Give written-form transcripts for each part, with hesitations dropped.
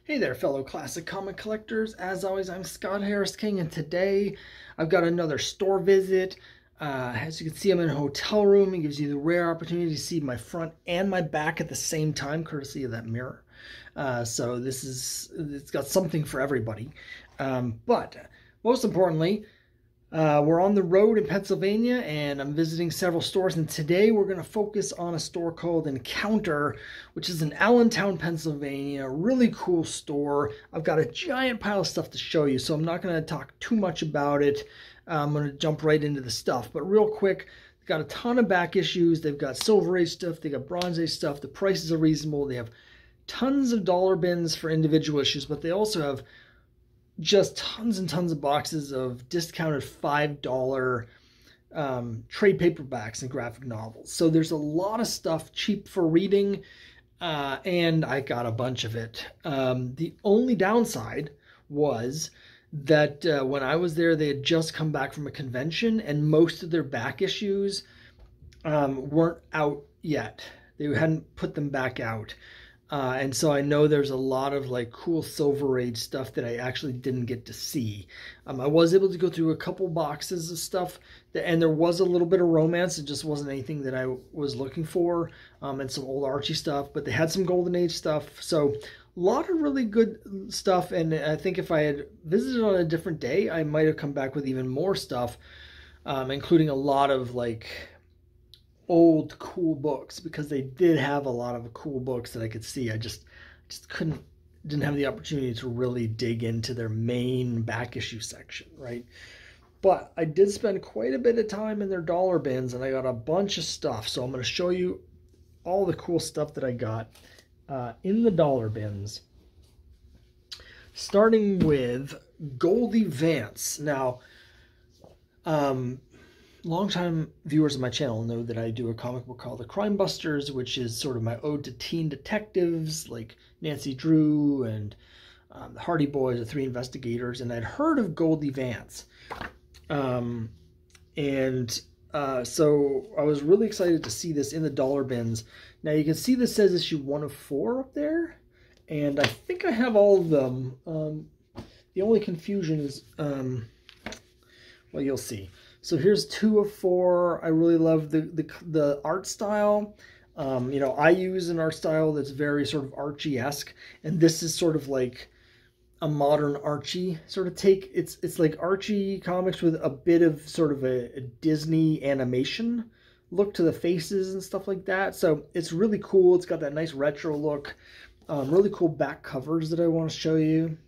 Hey there, fellow classic comic collectors. As always, I'm Scott Harris King, and today I've got another store visit. As you can see, I'm in a hotel room. It gives you the rare opportunity to see my front and my back at the same time, courtesy of that mirror. So it's got something for everybody. But most importantly, we're on the road in Pennsylvania, and I'm visiting several stores, and today we're going to focus on a store called Encounter, which is in Allentown, Pennsylvania. A really cool store. I've got a giant pile of stuff to show you, so I'm not going to talk too much about it. I'm going to jump right into the stuff, but real quick, they've got a ton of back issues. They've got Silver Age stuff. They've got Bronze Age stuff. The prices are reasonable. They have tons of dollar bins for individual issues, but they also have just tons and tons of boxes of discounted $5 trade paperbacks and graphic novels. So there's a lot of stuff cheap for reading, and I got a bunch of it. The only downside was that when I was there, they had just come back from a convention, and most of their back issues weren't out yet. They hadn't put them back out. And so I know there's a lot of like cool Silver Age stuff that I actually didn't get to see. I was able to go through a couple boxes of stuff, and there was a little bit of romance. It just wasn't anything that I was looking for, and some old Archie stuff, but they had some Golden Age stuff. So a lot of really good stuff, and I think if I had visited on a different day, I might have come back with even more stuff, including a lot of like old cool books, because they did have a lot of cool books that I could see. I just didn't have the opportunity to really dig into their main back issue section, right? But I did spend quite a bit of time in their dollar bins, and I got a bunch of stuff. So I'm going to show you all the cool stuff that I got in the dollar bins, starting with Goldie Vance. Now, longtime viewers of my channel know that I do a comic book called the Crimebusters, which is sort of my ode to teen detectives like Nancy Drew and the Hardy Boys, the Three Investigators, and I'd heard of Goldie Vance. So I was really excited to see this in the dollar bins. Now you can see this says issue 1 of 4 up there, and I think I have all of them. The only confusion is, well, you'll see. So here's 2 of 4. I really love the art style. You know, I use an art style that's very sort of Archie-esque, and this is sort of like a modern Archie sort of take. It's like Archie comics with a bit of sort of a Disney animation look to the faces and stuff like that. So it's really cool. It's got that nice retro look. Really cool back covers that I want to show you.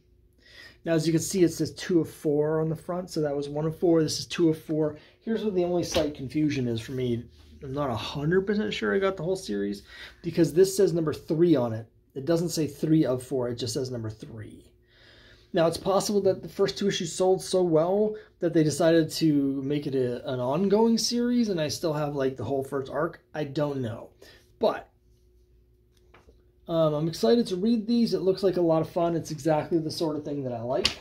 Now, as you can see, it says 2 of 4 on the front, so that was 1 of 4. This is 2 of 4. Here's what the only slight confusion is for me. I'm not 100% sure I got the whole series, because this says number 3 on it. It doesn't say 3 of 4. It just says number 3. Now, it's possible that the first 2 issues sold so well that they decided to make it an ongoing series, and I still have like the whole first arc. I don't know. But I'm excited to read these. It looks like a lot of fun. It's exactly the sort of thing that I like.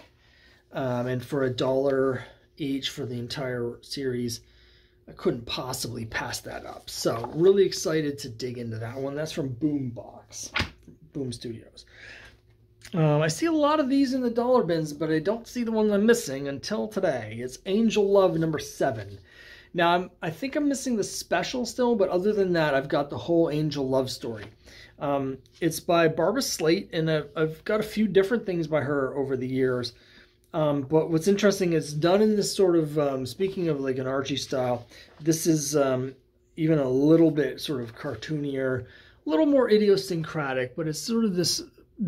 And for $1 each for the entire series, I couldn't possibly pass that up. So really excited to dig into that one. That's from Boom Studios. I see a lot of these in the dollar bins, but I don't see the ones I'm missing until today. It's Angel Love number 7. Now, I think I'm missing the special still, but other than that, I've got the whole Angel Love story. It's by Barbara Slate, and I've got a few different things by her over the years. But what's interesting, it's done in this sort of, speaking of like an Archie style, this is even a little bit sort of cartoonier, a little more idiosyncratic, but it's sort of this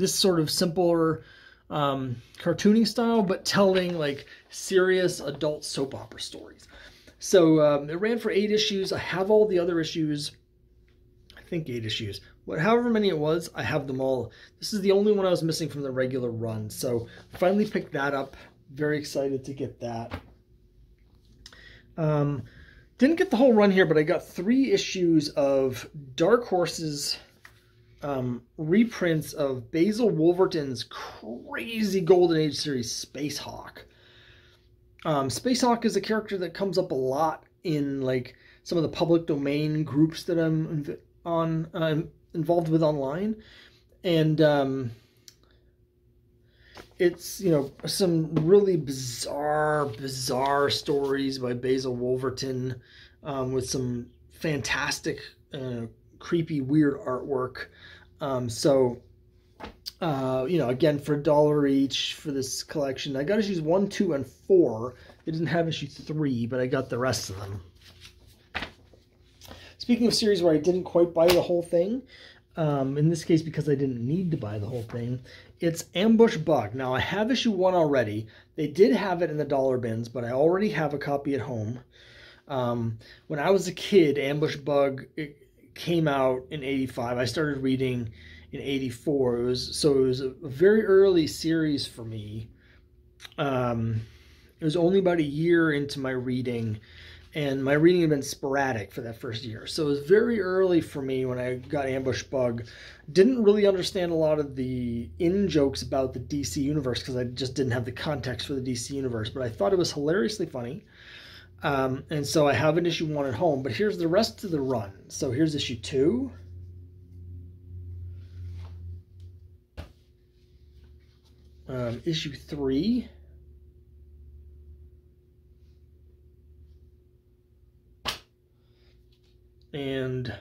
sort of simpler cartooning style, but telling like serious adult soap opera stories. So it ran for 8 issues. I have all the other issues. I think 8 issues. However many it was, I have them all. This is the only one I was missing from the regular run. So finally picked that up. Very excited to get that. Didn't get the whole run here, but I got 3 issues of Dark Horse's reprints of Basil Wolverton's crazy Golden Age series, Space Hawk. Space Hawk is a character that comes up a lot in like some of the public domain groups that I'm involved with online, and it's, you know, some really bizarre stories by Basil Wolverton, with some fantastic, creepy, weird artwork. You know, again, for $1 each for this collection. I got issues 1, 2, and 4. They didn't have issue 3, but I got the rest of them. Speaking of series where I didn't quite buy the whole thing, in this case because I didn't need to buy the whole thing, it's Ambush Bug. Now, I have issue 1 already. They did have it in the dollar bins, but I already have a copy at home. When I was a kid, Ambush Bug, it came out in '85. I started reading in '84. It was a very early series for me. It was only about a year into my reading, and my reading had been sporadic for that first year. So it was very early for me when I got Ambush Bug. Didn't really understand a lot of the in-jokes about the DC universe because I just didn't have the context for the DC universe, but I thought it was hilariously funny. And so I have an issue 1 at home, but here's the rest of the run. So here's issue 2. Issue 3. And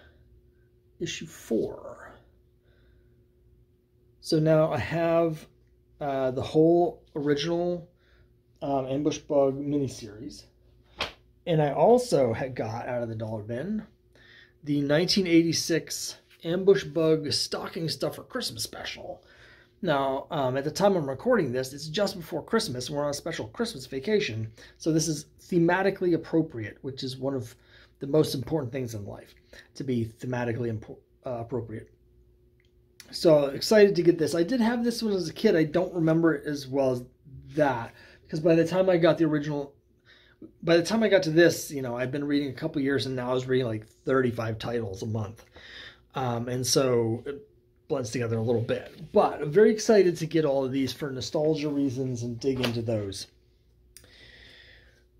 issue 4. So now I have the whole original Ambush Bug miniseries. And I also had got out of the dollar bin the 1986 Ambush Bug Stocking Stuffer Christmas Special. Now, at the time I'm recording this, it's just before Christmas. We're on a special Christmas vacation. So this is thematically appropriate, which is one of the most important things in life, to be thematically appropriate. So excited to get this. I did have this one as a kid. I don't remember it as well as that, because by the time I got to this, you know, I'd been reading a couple years, and now I was reading like 35 titles a month. And so it blends together a little bit. But I'm very excited to get all of these for nostalgia reasons and dig into those.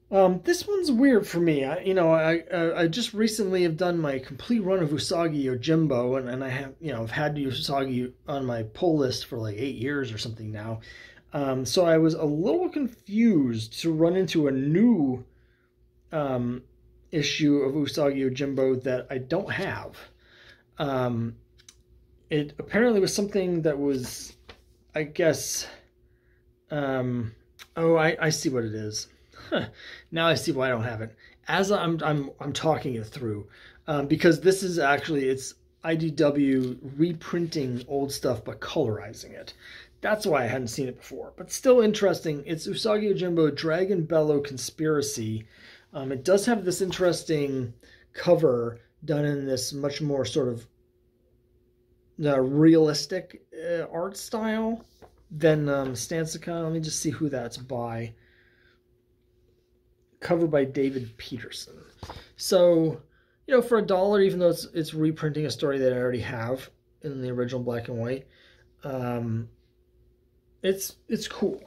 This one's weird for me. I just recently have done my complete run of Usagi Yojimbo, and I have, you know, I've had Usagi on my pull list for like 8 years or something now. So I was a little confused to run into a new issue of Usagi Yojimbo that I don't have. It apparently was something that was, I guess, I see what it is. Now I see why I don't have it. As I'm talking it through, because this is actually, it's IDW reprinting old stuff but colorizing it. That's why I hadn't seen it before. But still interesting. It's Usagi Yojimbo Dragon Bellow Conspiracy. It does have this interesting cover done in this much more sort of realistic art style than Stancica. Let me just see who that's by. Cover by David Peterson. So, you know, for $1, even though it's reprinting a story that I already have in the original black and white, it's cool.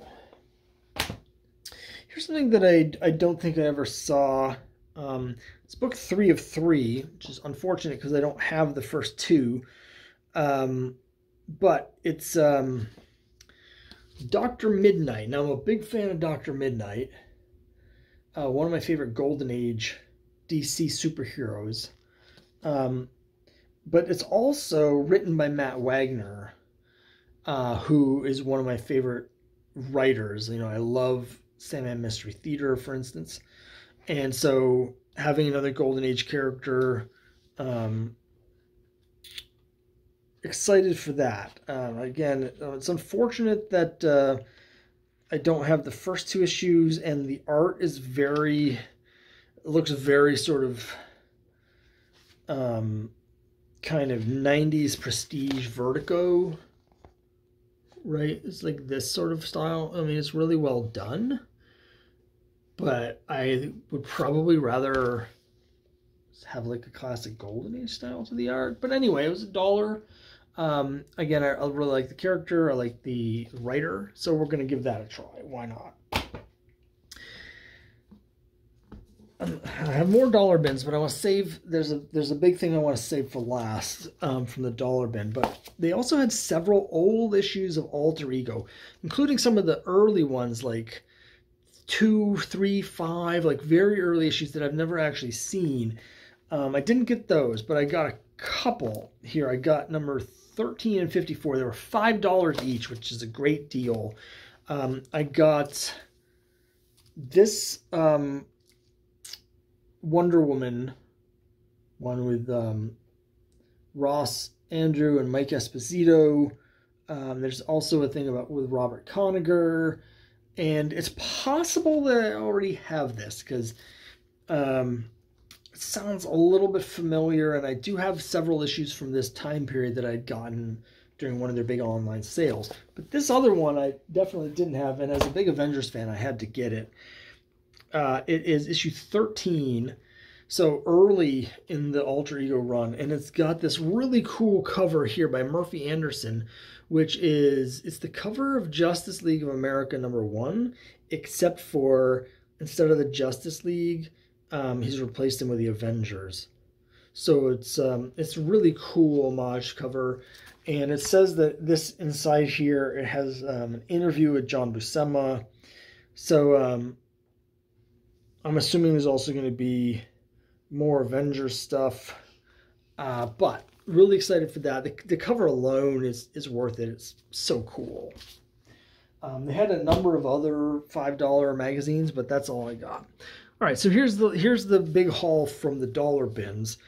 Here's something that I don't think I ever saw. It's book 3 of 3, which is unfortunate because I don't have the first 2. But it's Dr. Midnight. Now, I'm a big fan of Dr. Midnight. One of my favorite Golden Age DC superheroes. But it's also written by Matt Wagner, who is one of my favorite writers. You know, I love Sandman Mystery Theater, for instance. And so having another Golden Age character, excited for that. Again, it's unfortunate that I don't have the first 2 issues, and the art is looks very sort of kind of 90s prestige Vertigo, right? It's like this sort of style. I mean, it's really well done, but I would probably rather have like a classic Golden Age style to the art. But anyway, it was $1. Again, I really like the character. I like the writer. So we're going to give that a try. Why not? I have more dollar bins, but I want to save. There's a big thing I want to save for last from the dollar bin. But they also had several old issues of Alter Ego, including some of the early ones like 2, 3, 5, like very early issues that I've never actually seen. I didn't get those, but I got a couple here. I got number 13 and 54. They were $5 each, which is a great deal. I got this Wonder Woman one with Ross Andrew and Mike Esposito. There's also a thing with Robert Conagher, and it's possible that I already have this because it sounds a little bit familiar, and I do have several issues from this time period that I'd gotten during one of their big online sales. But this other one I definitely didn't have, and as a big Avengers fan, I had to get it. It is issue 13, so early in the Alter Ego run, and it's got this really cool cover here by Murphy Anderson, which is, it's the cover of Justice League of America #1, except for instead of the Justice League, he's replaced them with the Avengers. So it's really cool homage cover, and it says that this inside here, it has an interview with John Buscema. So I'm assuming there's also going to be more Avengers stuff, but really excited for that. The cover alone is worth it. It's so cool. They had a number of other $5 magazines, but that's all I got. All right, so here's the big haul from the dollar bins.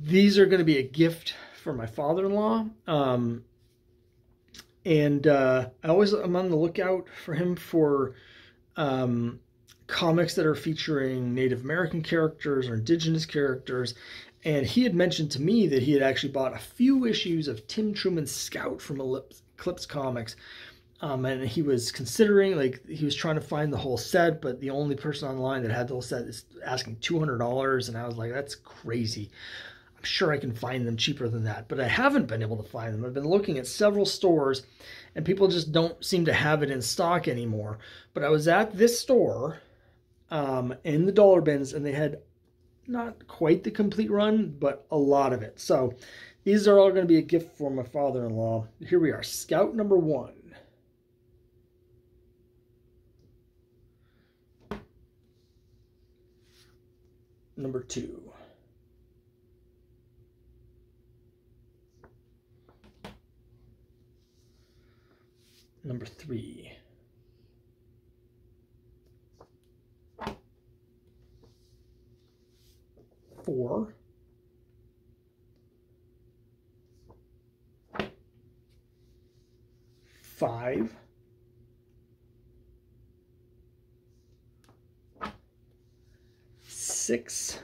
These are going to be a gift for my father-in-law, and I'm on the lookout for him for comics that are featuring Native American characters or indigenous characters, and he had mentioned to me that he had actually bought a few issues of Tim Truman's Scout from Eclipse Comics, and he was considering, like, he was trying to find the whole set, but the only person online that had the whole set is asking $200, and I was like, that's crazy. I'm sure I can find them cheaper than that, but I haven't been able to find them. I've been looking at several stores, and people just don't seem to have it in stock anymore. But I was at this store in the dollar bins, and they had not quite the complete run, but a lot of it. So these are all going to be a gift for my father-in-law. Here we are, Scout #1. Number 2. Number 3. Four. 5. 6.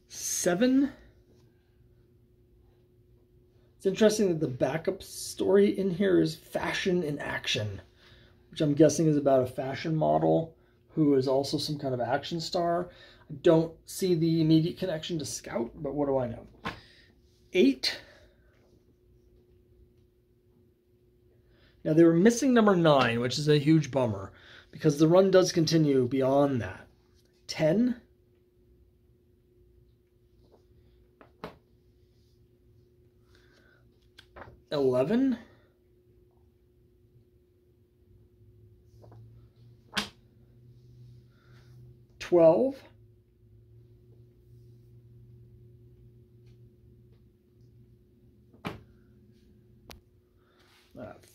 7. It's interesting that the backup story in here is Fashion in Action, which I'm guessing is about a fashion model who is also some kind of action star. I don't see the immediate connection to Scout, but what do I know? 8. Now they were missing number 9, which is a huge bummer because the run does continue beyond that. 10. 11. 12.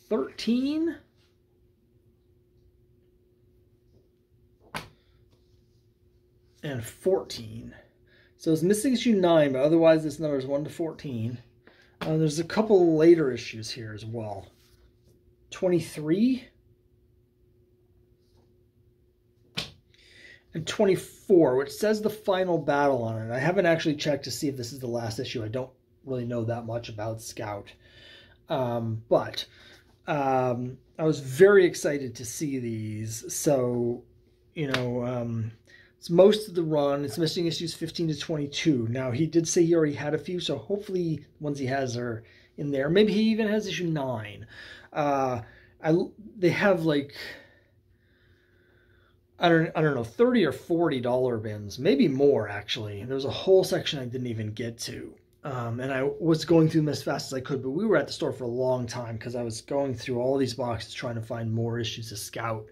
13. And 14. So it's missing issue 9, but otherwise this number is 1 to 14. There's a couple later issues here as well. 23. And 24, which says the final battle on it. I haven't actually checked to see if this is the last issue. I don't really know that much about Scout. But I was very excited to see these. So, you know, it's most of the run. It's missing issues 15 to 22. Now, he did say he already had a few, so hopefully the ones he has are in there. Maybe he even has issue 9. They have like, I don't know, $30 or $40 bins, maybe more actually. There's a whole section I didn't even get to. And I was going through them as fast as I could, but we were at the store for a long time because I was going through all these boxes trying to find more issues of Scout.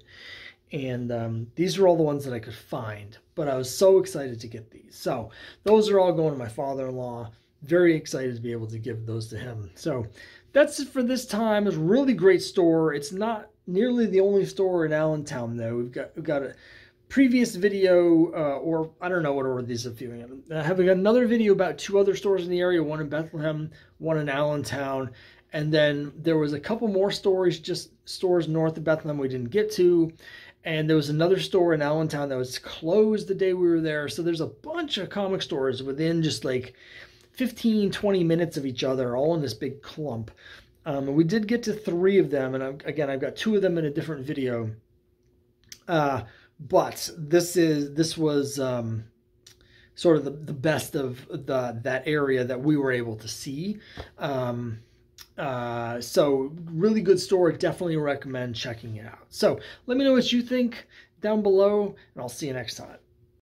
And these were all the ones that I could find, but I was so excited to get these. So those are all going to my father-in-law. Very excited to be able to give those to him. So that's it for this time. It's a really great store. It's not nearly the only store in Allentown, though. We've got a previous video, or I don't know what order these are viewing in. I have another video about 2 other stores in the area, one in Bethlehem, one in Allentown. And then there was a couple more stores, just stores north of Bethlehem we didn't get to. And there was another store in Allentown that was closed the day we were there. So there's a bunch of comic stores within just like 15, 20 minutes of each other, all in this big clump. And we did get to 3 of them. And again, I've got 2 of them in a different video. But this was sort of the best of that area that we were able to see. So really good store. Definitely recommend checking it out. So let me know what you think down below, and I'll see you next time.